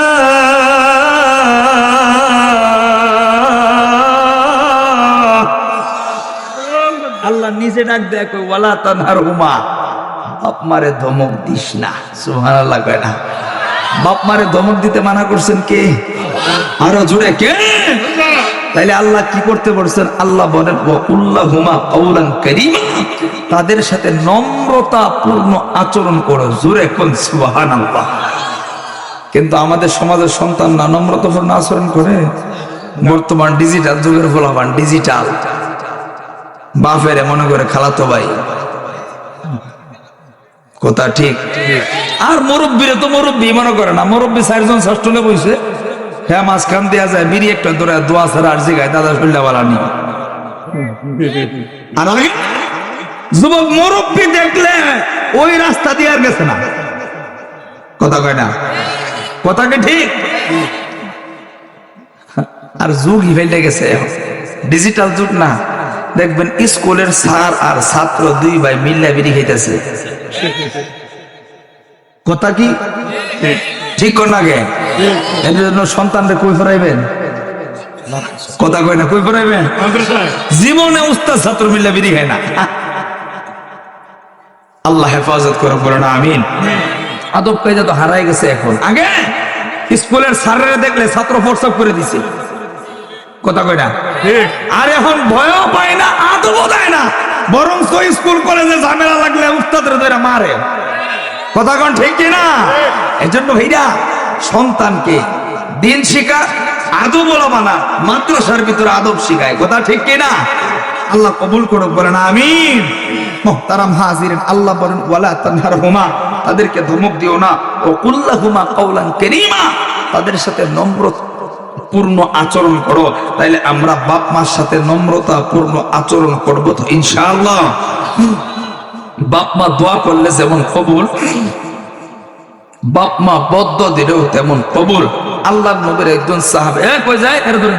আল্লাহ নিজে ডাক দেয় কই ওয়ালা তানহারহুমা, বাপ মারে ধমক দিস না। সুবহানাল্লাহ কয় না, বাপ মারে ধমক দিতে মানা করছেন কে? আরো জোরে কে? তাইলে আল্লাহ কি করতে বলছেন? আল্লাহ বলেন ওয়াকুল্লাহুমা কাওলান কারীমা, তাদের সাথে নম্রতাপূর্ণ আচরণ করো। জোরে কোন সুবহানাল্লাহ। কিন্তু আমাদের সমাজের সন্তান না নম্রতাপূর্ণ আচরণ করে। বর্তমান ডিজিটাল যুগের ফলাফল ডিজিটাল, বাপের মনে করে খালাতো ভাই, কথা ঠিক। আর মুরব্বীরে তো মুরব্বী মনে করে না, মুরব্বী 4 জন ষষ্ঠলে বইছে, হ্যাঁ মাঝখান দেয়া যায় বিড়ি একটা ধরে দোয়া ছাড়া আর জিগায় দাদা শরীরটা ভালো নি। আর যুবক মুরব্বী দেখলে ওই রাস্তা দিয়ে আর গেছে না, কথা কয় না, কথা কি ঠিক? আর যুগই ফেলে গেছে, ডিজিটাল যুগ না। দেখবেন স্কুলের স্যার আর ছাত্র 2 ভাই মিল্লা বিড়ি খাইতেছে, কথা কি ঠিক কর না গে? এর জন্য সন্তানরে কই ফরাইবেন, কথা কয় না, কই ফরাইবেন? জীবনে উস্তাদ ছাত্র মিল্লা বিড়ি খায় না। আল্লাহ হেফাজত করে বলেন আমিন। আদব কায়দা তো হারাই গেছে এখন। আগে স্কুলের স্যারেরা দেখলে ছাত্র ফোর্সআপ করে দিছে, কথা কয় না? আর এখন ভয়ও পায় না, আদবও দেয় না, বরং স্কুল কলেজে ঝামেলা লাগলে উস্তাদের ধরে মারে, কথা কোন ঠিক কিনা? এই জন্য ভাইরা সন্তানকে দিন শিখা, আদব বলা না, মাদ্রাসার ভিতরে আদব শিখায়, কথা ঠিক কিনা? আল্লাহ কবুল করুক বলেন আমিন। মুহতারাম হাজিরিন, আল্লাহ বলেন ওয়ালা তানহারহুমা, তাদেরকে ধমক দিও না, ও কুল্লাহুমা কাওলান কারীমা, তাদের সাথে নম্রতাপূর্ণ আচরণ করো। তাইলে আমরা বাপ মার সাথে নম্রতাপূর্ণ আচরণ করব তো ইনশাআল্লাহ। বাপ মা দোয়া করলে যেমন কবুল, বাপ মা বদ্ধ দিলেও তেমন কবুল। আল্লাহর নবীর একজন সাহাবী কই যায় এর ধরে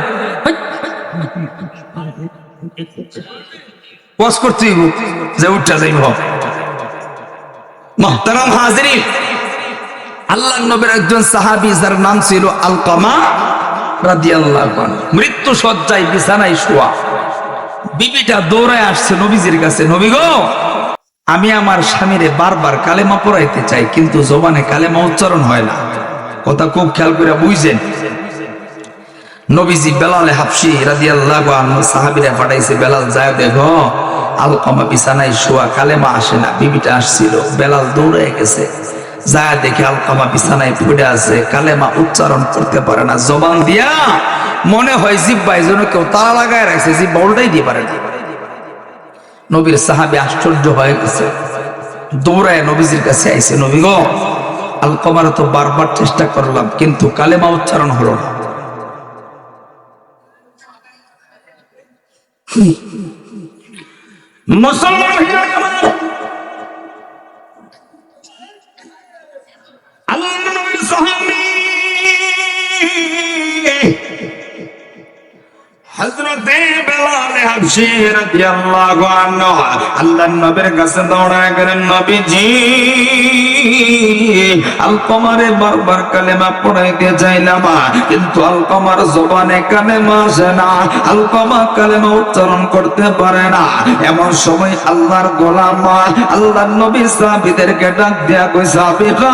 ওয়াজ করতে যে উঠা যাইব। মুহতারাম হাজিরিন, আল্লাহর নবীর একজন সাহাবী যার নাম ছিল আলকামা রাদিয়াল্লাহু আনহু, মৃত্যু শয্যায় বিছানায় শোয়া। বিবিটা দৌড়ায় আসছে নবীজির কাছে, নবী গো আমি আমার স্বামীরে বারবার কালেমা পড়াইতে চাই, কিন্তু জবানে কালেমা উচ্চারণ হয় না, কথা খুব খেয়াল করে বুঝছেন। নবীজি বেলাল হাবশী রাদিয়াল্লাহু আনহু সাহাবীরা পাঠাইছে, বেলাল যায় দেখো আলকামা বিছানায় শোয়া, কালেমা আসে না। বিবিটা আসছিল, বেলাল দৌড়ে গেছে, যায় দেখে আলকামা বিছানায় পড়ে আছে, কালেমা উচ্চারণ করতে পারে না, জবান দিয়া মনে হয় জিহ্বায় যেন কেউ তালা লাগায় রাখছে, জিহ্বা উল্টাই দিয়ে পারে না। নবীর সাহাবী আশ্চর্য হয়ে গেছে, দৌড়ায় নবীজির কাছে আইছে, নবী গো আলকামার তো বারবার চেষ্টা করলাম কিন্তু কালেমা উচ্চারণ হলো না। মুসলমান ভাইরা আমার, আল্লাহর নবীর সাহাবী হযরতে বেলাল হাবশী রাদিয়াল্লাহু আনহু আল্লাহর নবীর কাছে দৌড়ায় গেলেন, নবীজি আলকমারে বারবার কালেমা পড়াইতে চাইলাম, কিন্তু আলকমার জবানে কালেমা আসে না, আলকমা কালেমা উচ্চারণ করতে পারে না। এমন সময় আল্লাহর গোলাম আল্লাহর নবী সাহাবীদেরকে ডাক দিয়া কই, সাহাবীরা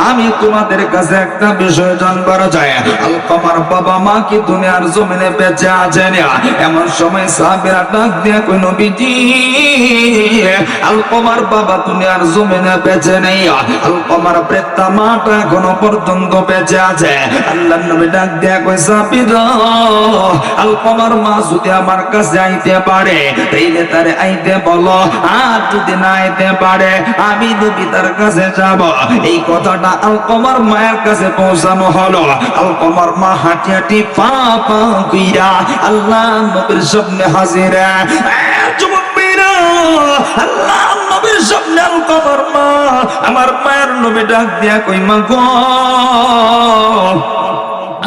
আমি তোমাদের কাছে একটা বিষয় জানবার চাই, আলকমার বাবা মা কি দুনিয়ার জমিনে বেঁচে আছেন? এমন সময় সাহাবীরা ডাক দিয়া কই, নবীজি আলকমার বাবা দুনিয়ার জমিনে বেঁচে নেই, আলকমার প্রেতা মাটা এখনো পর্যন্ত বেঁচে আছে। আল্লাহর নবী ডাক দিয়া কই, সাহাবীরা আলকমার মা যদি আমার কাছে আইতে পারে তাইলে তারে আইতে বলো, আর যদি না আইতে পারে আমি নবী তার কাছে যাব। এই কথাটা আলকমার মায়ের কাছে পৌঁছানো হলো। আলকমার মা হাঁটি হাঁটি পা পা কইরা আল্লাহ নবীর সামনে হাজির। যুবক মেয়েরা, আল্লাহ নবীর সামনে আলকমার মা, আমার মায়ের নবী ডাক দিয়া কই, মা গো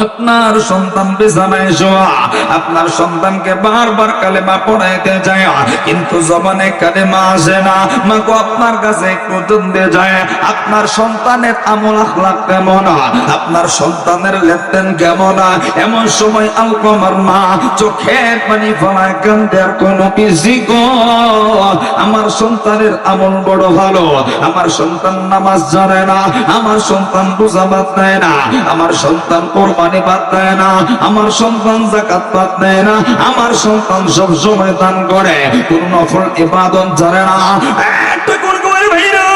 আপনার সন্তান বিছানায় শোয়া, আপনার সন্তানকে বারবার কালেমা পড়াইতে যায় কিন্তু জবানে কালেমা আসে না। মা গো আপনার কাছে একটু জানতে যায় আপনার সন্তানের আমল আখলাক কেমন, আপনার সন্তানের লেনদেন কেমন। এমন সময় আলকমার মা চোখের পানি ফলায় কান্দে আর কোন পিসি গো আমার সন্তানের আমল বড় ভালো, আমার সন্তান নামাজ জানে না, আমার সন্তান রোজা বাদ দেয় না, আমার সন্তান কোরবানি বাদ দেয় না, আমার সন্তান যাকাত বাদ দেয় না, আমার সন্তান সব সময় দান করে, কোন নফল ইবাদত জানে না। একটা কোন ভাইরা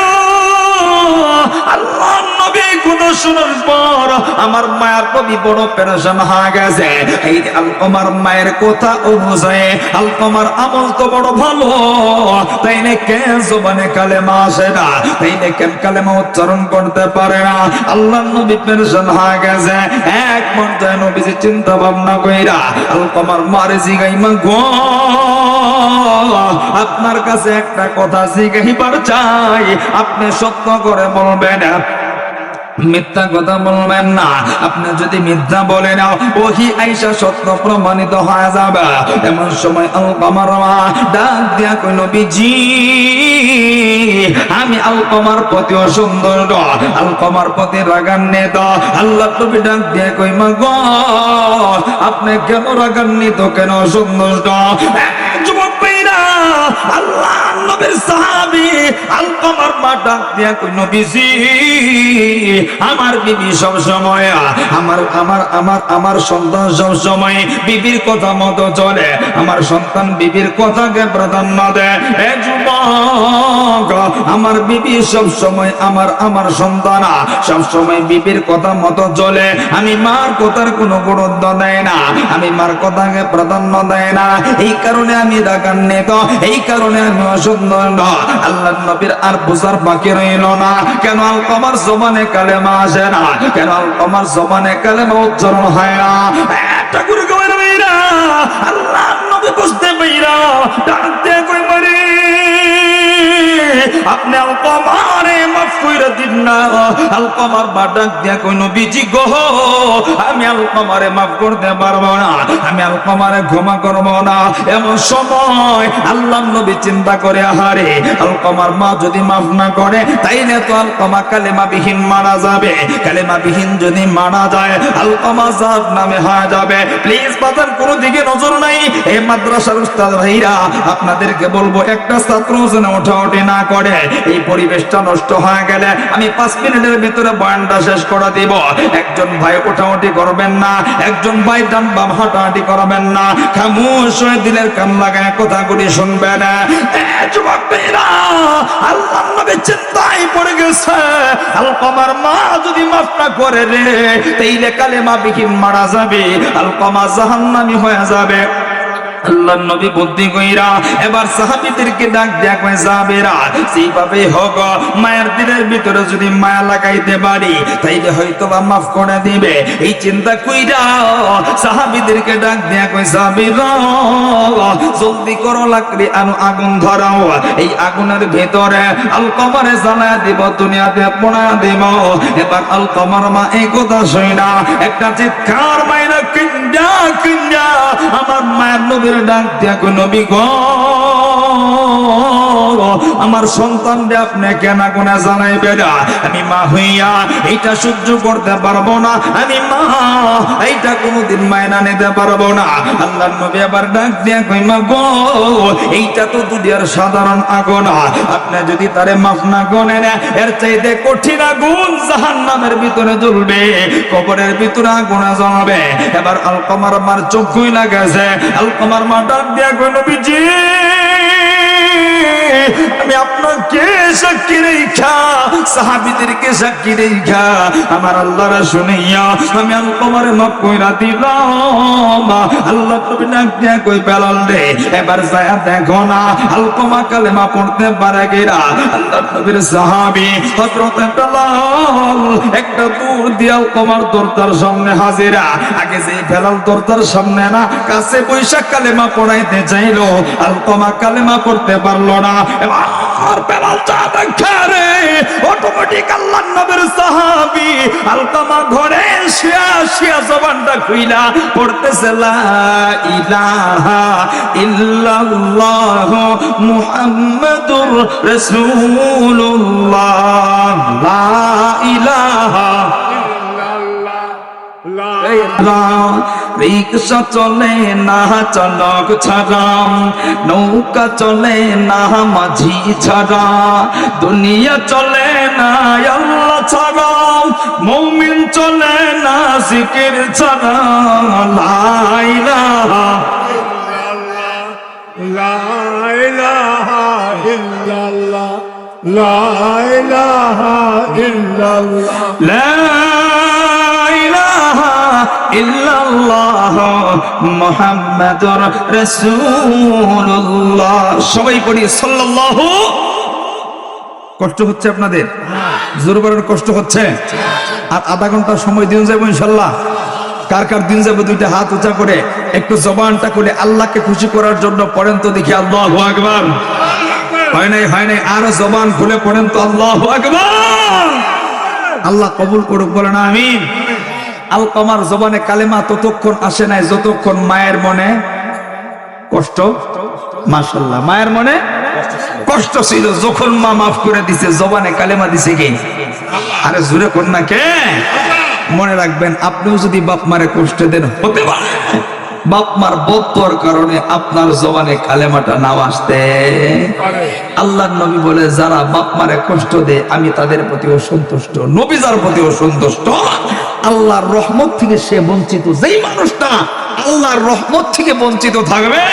আল্লাহ নবী কথা শোনার পর আমার মায়ের কবি বড় পেরেশান হয়ে গেছে। এই আলকমার মায়ের কথা অনুযায়ী আলকমার আমল তো বড় ভালো, তাই না কেন জবানে কালেমা আসে না, তাই না কেন কালেমা উচ্চারণ করতে পারে না। আল্লাহ নবী পেরেশান হয়ে গেছে। এক পর্যায়ে নবীজি চিন্তা ভাবনা কইরা আলকমার মারে জিগাই, মা গো আপনার কাছে একটা কথা জিগাইবার চাই, আপনি সত্য করে বলবেন, মিথ্যা কথা বলবেন না। আপনি যদি মিথ্যা বলেন ওহি আইসা সত্য প্রমাণিত হয়ে যাবে। এমন সময় আলকমার মা ডাক দিয়া কই, নবীজি আমি আলকমার প্রতি অসন্তুষ্ট, আলকমার প্রতি রাগান্বিত। আল্লাহ নবী ডাক দিয়া কই, মা গো আপনি কেন রাগান্বিত, কেন অসন্তুষ্ট? যুবক ভাইরা, আল্লাহ নবীর সাহাবী আলকমার মা ডাক দিয়া কই, নবীজি আমার বিবি সব সময় আমার সন্তান সব সময় বিবির কথা মতো চলে, আমার সন্তান বিবির কথাকে প্রাধান্য দেয়। এ যুবক, আমার বিবি সব সময় আমার সন্তান সব সময় বিবির কথা মতো চলে, আমি মার কথার কোনো গুরুত্ব দেয় না, আমি মার কথাকে প্রাধান্য দেয় না। এই কারণে আমি রাগান্বিত, এই কারণে আমি অসন্তুষ্ট। আল্লাহ নবীর আর বুঝার বাকি রইল না, কেন আলকমার জবানে কালেমা আসে না, কেন আলকমার জবানে কালেমা উচ্চারণ হয় না। একটা করে কইরা ভাইরা আল্লাহ নবী বুঝতে পাইরা ডাক দিয়ে কই, মারে আপনি আলকমারে মাফ কইরা দিন না। আলকমার মা ডাক দিয়া কই, নবীজি গো আমি আলকমারে মাফ করতে পারবো না, আমি আলকমারে ক্ষমা করবো না। এমন সময় আল্লাহ নবী চিন্তা করে, আহারে আলকমার মা যদি মাফ না করে তাইলে তো আলকমা কালেমা বিহীন মারা যাবে, কালেমা বিহীন যদি মারা যায় আলকমা জাত নামে হয়ে যাবে। প্লিজ বাজার কোনো দিকে নজর নাই। এই মাদ্রাসার উস্তাদ ভাইরা আপনাদেরকে বলবো, একটা ছাত্র যেন ওঠাউঠি না করে, এই পরিবেশটা নষ্ট হয়ে গেলে আমি 5 মিনিটের ভিতরে বয়ানটা শেষ করে দিব। একজন ভাই ওঠাউঠি করবেন না, একজন ভাই ডান বাম হাঁটাহাঁটি করবেন না, খামোশ হয়ে দিলের কান লাগায় কথাগুলি শুনবেন। যুবক ভাইরা, আল্লাহ নবী চিন্তায় পড়ে গেছে, আলকমার মা যদি মাফ না করে রে তাইলে কালেমা বিহীন মারা যাবে, আলকমা জাহান্নামী হয়ে যাবে। আল্লাহর নবী বুদ্ধি কইরা এবার সাহাবীদেরকে ডাক দেয়া কয় সাহাবীরা যেভাবে হোক মায়ের দিলের ভিতরে যদি মায়া লাগাইতে পারি তাইলে হয়তো বা মাফ করে দিবে। এই চিন্তা কইরা সাহাবীদেরকে ডাক দেয়া কয় সাহাবীরা জলদি করো লাকড়ি আনো আগুন ধরাও, এই আগুনের ভিতরে আলকমারে জ্বালায়া দিব, দুনিয়াতে পোড়া দিব। এবার আলকমার মা এই কথা শুনা একটা চিৎকার মাইরা কিঞ্জা কিঞ্জা আমার মায়ের নবীর ডাক দিয়া কই নবী গো আমার সন্তানকে আপনি কেন কোনা জানাইবে না? আমি মা হইয়া এইটা সহ্য করতে পারবো না, আমি মা এইটা কোনোদিন মায়না নিতে পারবো না। আল্লাহর নবী আবার ডাক দিয়া কই মা গো এইটা তো দুনিয়ার সাধারণ আগুন, আপনি যদি তারে মাফ না করেন এর চাইতে কঠিন আগুন জাহান্নামের ভিতরে জ্বলবে, কবরের ভিতরে আগুন জ্বলবে। এবার আলকমার মার চোখই লাগেছে, আলকমার মা ডাক দিয়া কই নবীজি আমি আপনাকে সাক্ষী রেখা সাহাবীদেরকে সাক্ষী রেখা আমার আল্লাহর শুনাইয়া আমি আলকমারে মাফ কইরা দিলাম। আল্লাহ নবী ডাক দিয়া কই বেলাল রে এবার যায় দেখো না আলকমা কালেমা পড়তে পারে কিনা। আল্লাহ নবীর সাহাবী হযরত বেলাল একটা দূর দিয়ে আলকমার দরজার সামনে হাজিরা। আগে যে বেলাল দরজার সামনে না কাছে বৈশাখ কালেমা পড়াইতে চাইলো, আলকমা কালেমা পড়তে পারলো না। আর বেলাল চা দেখা রে অটোমেটিক আল্লাহর নবীর সাহাবী আলকমা ঘরে শিয়া শিয়া জবানটা খুইলা পড়তেছে লা ইলাহা ইল্লাল্লাহ মুহাম্মাদুর রাসূলুল্লাহ লা ইলাহা রিকশা চলে না চালক ছাড়া, নৌকা চলে না মাঝি ছাড়া, দুনিয়া চলে না আল্লাহ ছাড়া, মুমিন চলে না জিকির ছাড়া। লা ইলাহা লা ইলাহা ইল্লাল্লাহ লা ইলাহা ইল্লাল্লাহ লা ইলাহা ইল্লাল্লাহ মুহাম্মাদুর রাসূলুল্লাহ। সবাই পড়ি সাল্লাল্লাহু। কষ্ট হচ্ছে আপনাদের? জোর করার কষ্ট হচ্ছে? আর আধা ঘন্টা সময় দিন যাবো ইনশাআল্লাহ। কার কার দিন যাবে দুইটা হাত উঁচা করে একটু জবানটা করে আল্লাহকে খুশি করার জন্য পড়েন তো দেখি আল্লাহু আকবার। হয় নাই আরো জবান খুলে পড়েন তো আল্লাহু আকবার। আল্লাহ কবুল করুক বলেন আমিন। আলকমার জবানে কালেমা ততক্ষণ আসে নাই যতক্ষণ মায়ের মনে কষ্ট। মাশাআল্লাহ মায়ের মনে কষ্ট ছিল। যখন মা মাফ করে দিছে জবানে কালেমা দিছে কে? আরে জোরে কোন না কে? মনে রাখবেন আপনিও যদি বাপ মারে কষ্ট দেন হতে পারে বাপ মার বদদোয়ার কারণে আপনার জবানে কালেমাটা নাও আসতে। আল্লাহর নবী বলে যারা বাপ মারে কষ্ট দেয় আমি তাদের প্রতি অসন্তুষ্ট, নবী যার প্রতি অসন্তুষ্ট আল্লাহর রহমত থেকে সে বঞ্চিত। যেই মানুষটা আল্লাহর রহমত থেকে বঞ্চিত থাকবে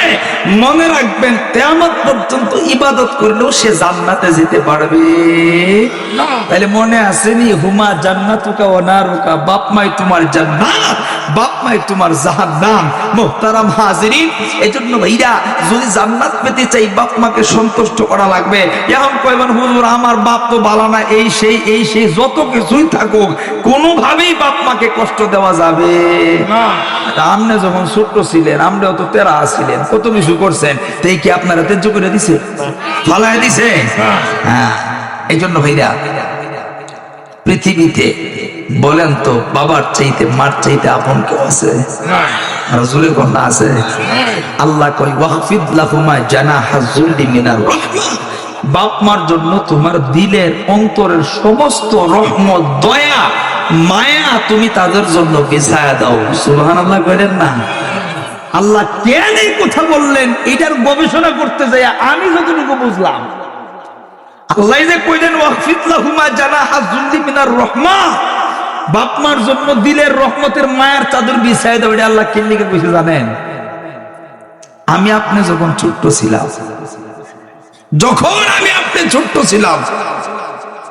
মনে রাখবেন কিয়ামত পর্যন্ত ইবাদত করলেও সে জান্নাতে যেতে পারবে না। তাহলে মনে আসেনি হুমা জান্নাতুকা ওয়া নারুকা, বাপ মাই তোমার জান্নাত বাপ মাই তোমার জাহান্নাম। মুহতারাম হাজিরিন, এজন্য ভাইরা যদি জান্নাত পেতে চাই বাপ মাকে সন্তুষ্ট করা লাগবে। এখন কইবেন হুজুর আমার বাপ তো ভালো না, এই সেই যত কিছুই থাকুক কোনোভাবেই বাপ মাকে কষ্ট দেওয়া যাবে না। আপনি যখন ছোট্ট ছিলেন আমরাও তো তেরা ছিলেন, কত কিছু করছেন, তাই কি আপনারা তেজ্য করে দিছে, ফালায় দিছে? হ্যাঁ, এই জন্য ভাইরা পৃথিবীতে বলেন তো বাবার চাইতে মার চাইতে আপন কেউ আছে? রাসূলের কন্যা আছে? আল্লাহ কই ওয়াহফিদ লাহুমা জানাহা যুল্লি মিনার রাহমা, বাপ মার জন্য তোমার দিলের অন্তরের সমস্ত রহমত দয়া মায়া তুমি তাদের জন্য বিছায়া দাও। সুবহানাল্লাহ করেন না? আল্লাহ কেন এই কথা বললেন এটার গবেষণা করতে যাই আমি যতটুকু বুঝলাম আল্লাহ যে কইলেন ওয়াহফিদ লাহুমা জানাহা যুল্লি মিনার রাহমা, বাপ মার জন্য দিলের রহমতের মায়ার চাদর বিছায়া দাও, এটা আল্লাহ কেন লিখে কইছে জানেন? আমি আপনি যখন ছোট্ট ছিলাম,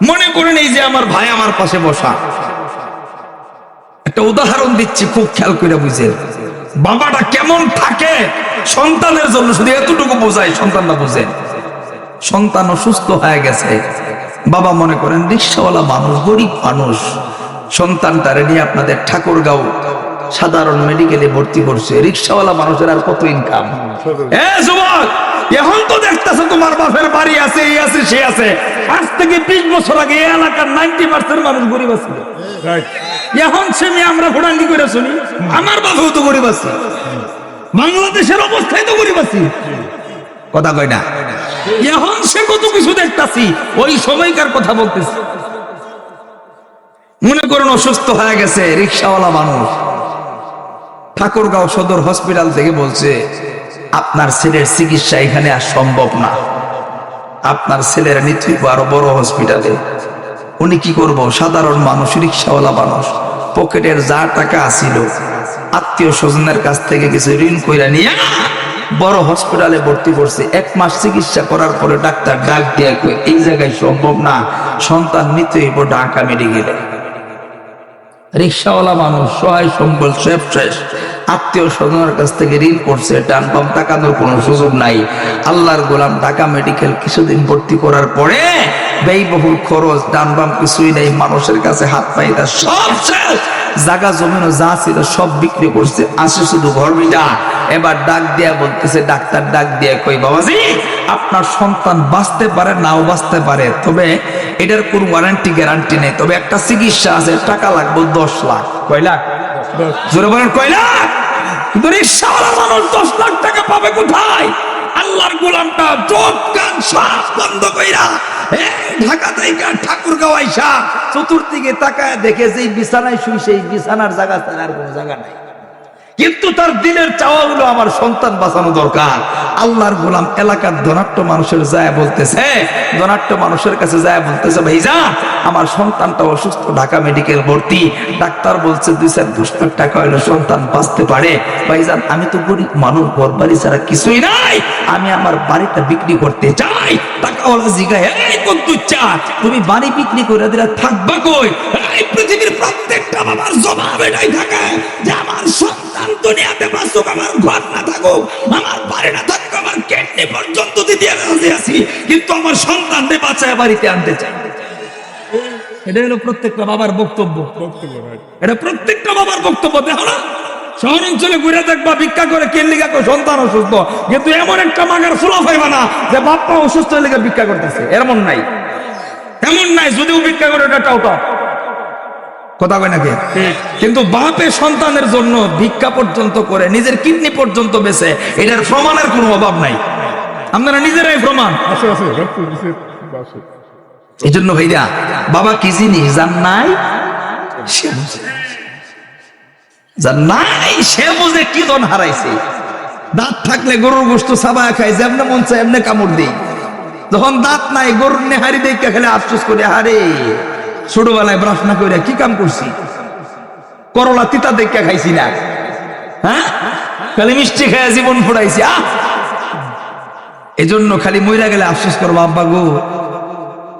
মনে করেন এই যে আমার ভাই আমার পাশে বসা, একটা উদাহরণ দিচ্ছি খুব খেয়াল করে বুঝেন। বাবাটা কেমন থাকে সন্তানের জন্য শুধু এতটুকু বোঝাই, সন্তানরা বোঝেন। সন্তান অসুস্থ হয়ে গেছে, বাবা মনে করেন রিক্সাওয়ালা মানুষ, গরিব মানুষ, সন্তানটারে নিয়ে আপনাদের ঠাকুরগাঁও সাধারণ মেডিকেলে ভর্তি করছে। রিক্সাওয়ালা মানুষের আর কত ইনকাম? যুবক, এখন তো দেখতেছো তোমার বাপের বাড়ি আছে, এই আছে, সে আছে। আজ থেকে 20 বছর আগে এই এলাকার 90% মানুষ গরিব ছিল। এখন সে আমরা ভোটাঙ্গি করে শুনি, আমার বাপেও তো গরিব আছে, বাংলাদেশের অবস্থায় তো গরিব আছে, কথা কয় না? এখন সে কত কিছু দেখতাছি, ওই সময়কার কথা বলতেছি। মনে করুন অসুস্থ হয়ে গেছে রিক্সাওয়ালা মানুষ, ঠাকুরগাঁও সদর হসপিটাল থেকে বলছে আপনার ছেলের চিকিৎসা এখানে আর সম্ভব না, আপনার ছেলের নিতে হবে আরো বড় হসপিটালে। উনি কি করব? সাধারণ মানুষ, রিক্সাওয়ালা মানুষ, পকেটের যা টাকা আছিল আত্মীয় স্বজনের কাছ থেকে কিছু ঋণ কইরা নিয়ে বড় হসপিটালে ভর্তি করছে। 1 মাস চিকিৎসা করার পরে ডাক্তার ডাক দিয়ে কই এই জায়গায় সম্ভব না, সন্তান নিতে হইব ঢাকা মেডিকেলে। রিক্সাওয়ালা মানুষ, সহায় সম্বল সব শেষ, আত্মীয় স্বজনের কাছ থেকে ঋণ করছে, ডান বাম টাকানোর কোনো সুযোগ নাই। আল্লাহর গোলাম ঢাকা মেডিকেল কিছুদিন ভর্তি করার পরে ব্যয়বহুল খরচ, ডান বাম কিছুই নেই, মানুষের কাছে হাত পাইতা সব শেষ, জায়গা জমিনও যা ছিল সব বিক্রি করছে, আসে শুধু ঘর বিটা। এবার ডাক দিয়া বলতেছে, ডাক্তার ডাক দিয়া কই বাবাজি আপনার সন্তান বাঁচতে পারে নাও বাঁচতে পারে, তবে এটার কোনো ওয়ারেন্টি গ্যারান্টি নেই, তবে একটা চিকিৎসা আছে, টাকা লাগবে 10 লাখ। কয় লাখ? জোরে বলেন কয় লাখ? কিন্তু রিক্সাওয়ালা মানুষ 10 লাখ টাকা পাবে কোথায়? আল্লাহর গোলামটা চোখ কান সব বন্ধ কইরা ঢাকা থেকে ঠাকুরগাঁও আইসা চতুর্দিকে তাকায় দেখে যে বিছানায় শুই সেই বিছানার জায়গা ছাড়া আর কোনো জায়গা নাই। কিন্তু তার দিনের চাওয়া হলো আমার সন্তান বাঁচানো দরকার। আল্লাহর গোলাম এলাকার ধনাঢ্য মানুষের যায় বলতেছে, ধনাঢ্য মানুষের কাছে যায় বলতেছে ভাইজা আমার সন্তানটা অসুস্থ, ঢাকা মেডিকেল ভর্তি, ডাক্তার বলছে 2-4 লাখ টাকা হলে সন্তান বাঁচতে পারে। ভাইজান আমি তো গরিব মানুষ, ঘর বাড়ি ছাড়া কিছুই নাই, আমি আমার বাড়িটা বিক্রি করতে চাই। টাকাওয়ালা জিগায় এই কদ্দুচ্চা তুমি বাড়ি বিক্রি করে দিলে থাকবা কই? এই পৃথিবীর প্রত্যেকটা বাবার জবাব এটাই থাকে যে আমার সন্তান দুনিয়াতে বাঁচুক, আমার ঘর না থাকুক, আমার বাড়ি না থাকুক, আমার কিডনি পর্যন্ত দিতে রাজি আছি, কিন্তু আমার সন্তানকে বাঁচায় বাড়িতে আনতে চাই। এটা হলো প্রত্যেকটা বাবার বক্তব্য, এটা প্রত্যেকটা বাবার বক্তব্য। দেখো না শহর অঞ্চলে ঘুরে দেখবা ভিক্ষা করে কেনলিগা সন্তান অসুস্থ, কিন্তু এমন একটা মাগার ফুলা পাইবা না যে বাপ্পা অসুস্থ হলে ভিক্ষা করতেছে, এমন নাই, এমন নাই। যদিও ভিক্ষা করে এটা টাউটা কথা কয় নাকি? কিন্তু বাপে সন্তানের জন্য ভিক্ষা পর্যন্ত করে, নিজের কিডনি পর্যন্ত বেচে, এটার প্রমাণের কোনো অভাব নাই, আপনারা নিজেরাই প্রমাণ। এই জন্য ভাইরা বাবা কি জিনিস যার নাই সে বুঝে, যার নাই সে বুঝে কি ধন হারাইছে। দাঁত থাকলে গরুর গোশত সাবা খায়, যেমনে মন চায় এমনি কামড় দিই। যখন দাঁত নাই গরুর নেহারি দেখে খেলে আফসোস করে, আরে ছোটবেলায় ব্রাশ না করে কি কাম করছি, করলা তিতা দেখে খাইছি না, হ্যাঁ খালি মিষ্টি খাইয়া জীবন ফুরাইছি। এই জন্য খালি মইরা গেলে আফসোস করবো, আব্বা গো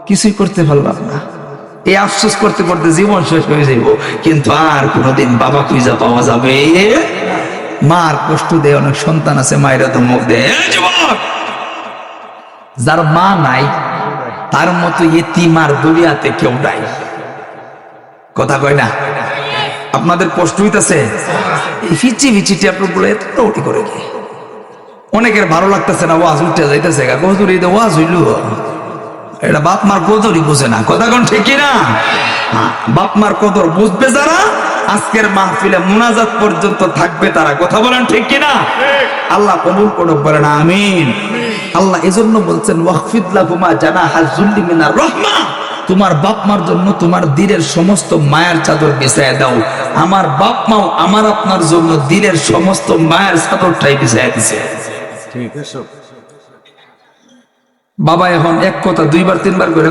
কিছুই করতে পারলাম না, এই আফসোস করতে করতে জীবন শেষ হয়ে যাইব, কিন্তু আর কোনোদিন বাবা খুঁজা পাওয়া যাবে? মার কষ্ট দেয় অনেক সন্তান আছে, মায়েরা তো মুখ দেয়। যার মা নাই তার মতো ইতিম আর দুনিয়াতে কেউ নাই, কথা কয় না? আপনাদের কষ্ট হইতেছে? এই ফিচি ফিচিটি আপনার বলে এত ওটি করে কি অনেকের ভালো লাগতেছে না, ওয়াজ উঠে যাইতেছে, গজুরি ওয়াজ হইল, এটা বাপ মার কদরই বুঝে না, কথা কোন ঠিক না? বাপ মার কদর বুঝবে যারা আজকের মাহফিলে মুনাজাত পর্যন্ত থাকবে তারা, কথা বলেন ঠিক কিনা? আল্লাহ কবুল করুক, বলেন আমিন। আল্লাহ এজন্য বলছেন ওয়াখফিদ লাহুমা জানাহাজ যুল্লি মিনার রাহমা, তোমার বাপ মার জন্য তোমার দিলের সমস্ত মায়ার চাদর বিছায়া দাও। আমার বাপ মাও আমার আপনার জন্য দিলের সমস্ত মায়ার চাদরটাই বিছায়া দিছে। বাবা এখন এক কথা 2বার 3বার করে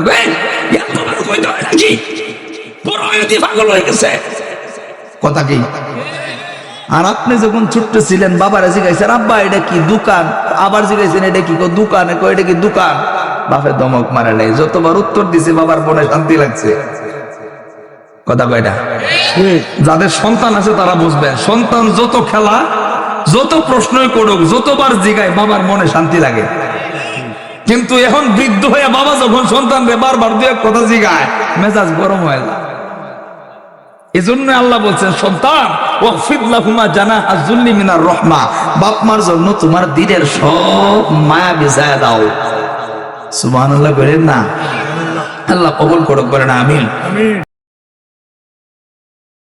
পাগল হয়ে গেছে, কথা কি? আর আপনি যখন ছোট্ট ছিলেন বাবারা জিজ্ঞাসেন আব্বা এটা কি দোকান, আবার জিজ্ঞাসেন এটা কি দোকান, এটা কি দোকান, বাপে দমক মারে নাই, যতবার উত্তর দিছে বাবার মনে শান্তি লাগছে, কথা কয়টা? যাদের সন্তান আছে তারা বুঝবেন, সন্তান যত খেলা যত প্রশ্নই করুক, যতবার জিগায়, বাবার মনে শান্তি লাগে। কিন্তু এখন বৃদ্ধ হয়ে বাবা যখন সন্তানরে বারবার দুই এক কথা জিগায়, মেজাজ গরম হয়ে যায়। এজন্য আল্লাহ বলছেন, সন্তান ওয়াকফিদ লাহুমা জানাহা যুল্লি মিনার রাহমা, বাপ মার জন্য তোমার দিলের সব মায়া বিছায়া দাও। সুবহানাল্লাহ বলেন না? আল্লাহ কবুল করুক, বলেন আমিন। আমিন।